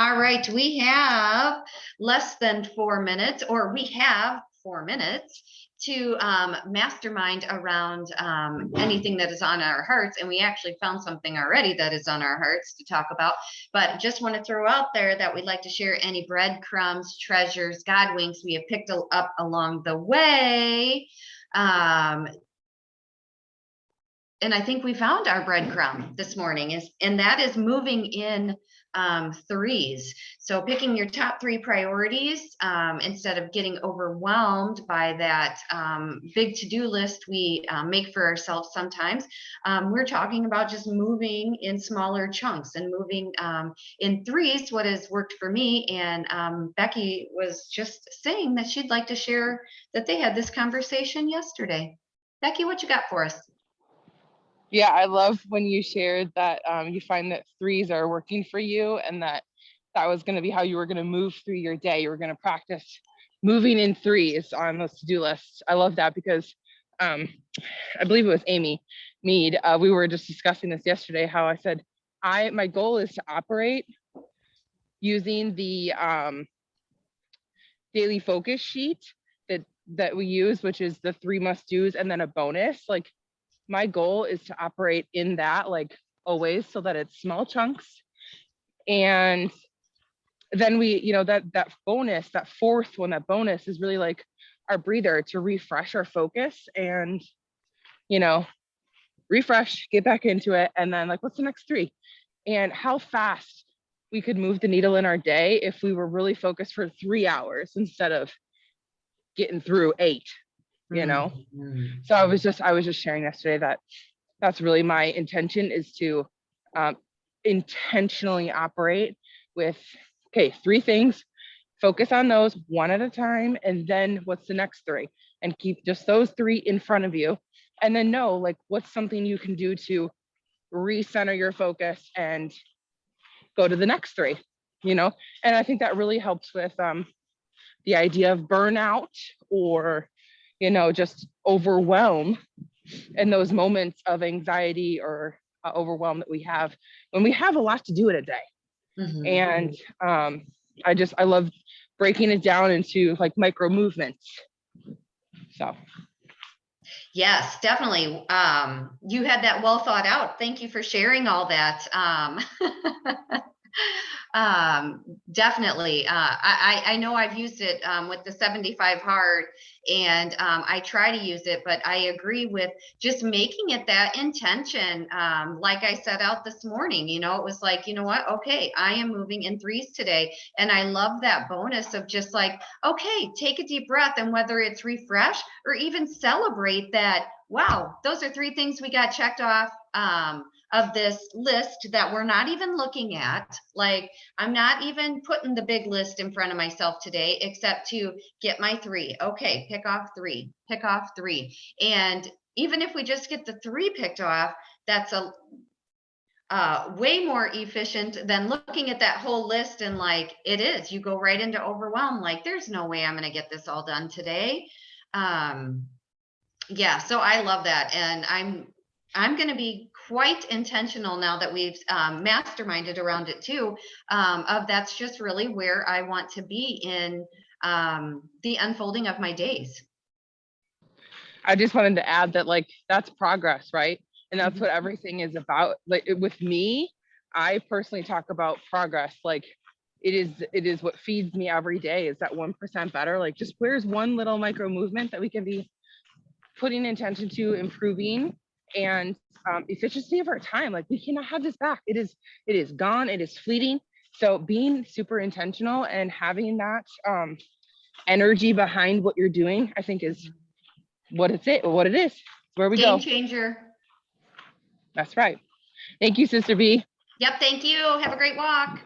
All right, we have less than 4 minutes, or we have 4 minutes to mastermind around anything that is on our hearts. And we actually found something already that is on our hearts to talk about. But just want to throw out there that we'd like to share any breadcrumbs, treasures, God winks we have picked up along the way. And I think we found our breadcrumb this morning, and that is moving in threes. So picking your top three priorities instead of getting overwhelmed by that big to-do list we make for ourselves sometimes. We're talking about just moving in smaller chunks and moving in threes, what has worked for me. And Becky was just saying that she'd like to share that they had this conversation yesterday. Becky, what you got for us? Yeah, I love when you shared that you find that threes are working for you, and that was going to be how you were going to move through your day. You were going to practice moving in threes on those to-do lists. I love that because I believe it was Amy Mead. We were just discussing this yesterday, how I said, my goal is to operate using the daily focus sheet that we use, which is the 3 must-dos and then a bonus. Like, my goal is to operate in that, like, always, so that it's small chunks. And then we, that bonus, that fourth one, that bonus is really like our breather to refresh our focus and, refresh, get back into it. And then, like, what's the next 3? And how fast we could move the needle in our day if we were really focused for 3 hours instead of getting through 8. So I was just sharing yesterday that that's really my intention, is to intentionally operate with 3 things, focus on those one at a time, and then what's the next 3, and keep just those 3 in front of you, and then know, like, what's something you can do to recenter your focus and go to the next 3. And I think that really helps with the idea of burnout or just overwhelm, and those moments of anxiety or overwhelm that we have when we have a lot to do in a day. Mm-hmm. And I love breaking it down into, like, micro movements. So. Yes, definitely. You had that well thought out. Thank you for sharing all that. Definitely. I know I've used it with the 75 hard, and I try to use it, but I agree with just making it that intention. Like I set out this morning, it was like, you know what? Okay, I am moving in threes today. And I love that bonus of just like, okay, take a deep breath, and whether it's refresh or even celebrate that, wow, those are 3 things we got checked off of this list that we're not even looking at. Like, I'm not even putting the big list in front of myself today, except to get my 3. Okay, pick off 3. And even if we just get the 3 picked off, that's a way more efficient than looking at that whole list and, like, you go right into overwhelm. Like, there's no way I'm going to get this all done today. Yeah, so I love that. And I'm going to be quite intentional now that we've masterminded around it too, of that's just really where I want to be in the unfolding of my days. I just wanted to add that, like, that's progress, right? And that's what everything is about. Like, with me, I personally talk about progress. Like, it is what feeds me every day, is that 1% better. Like, just where's one little micro movement that we can be putting attention to improving, and efficiency of our time. Like, we cannot have this back. It is gone. It is fleeting. So being super intentional and having that energy behind what you're doing, I think, is what it is. Where we go. Game changer. That's right. Thank you, Sister B. Yep. Thank you. Have a great walk.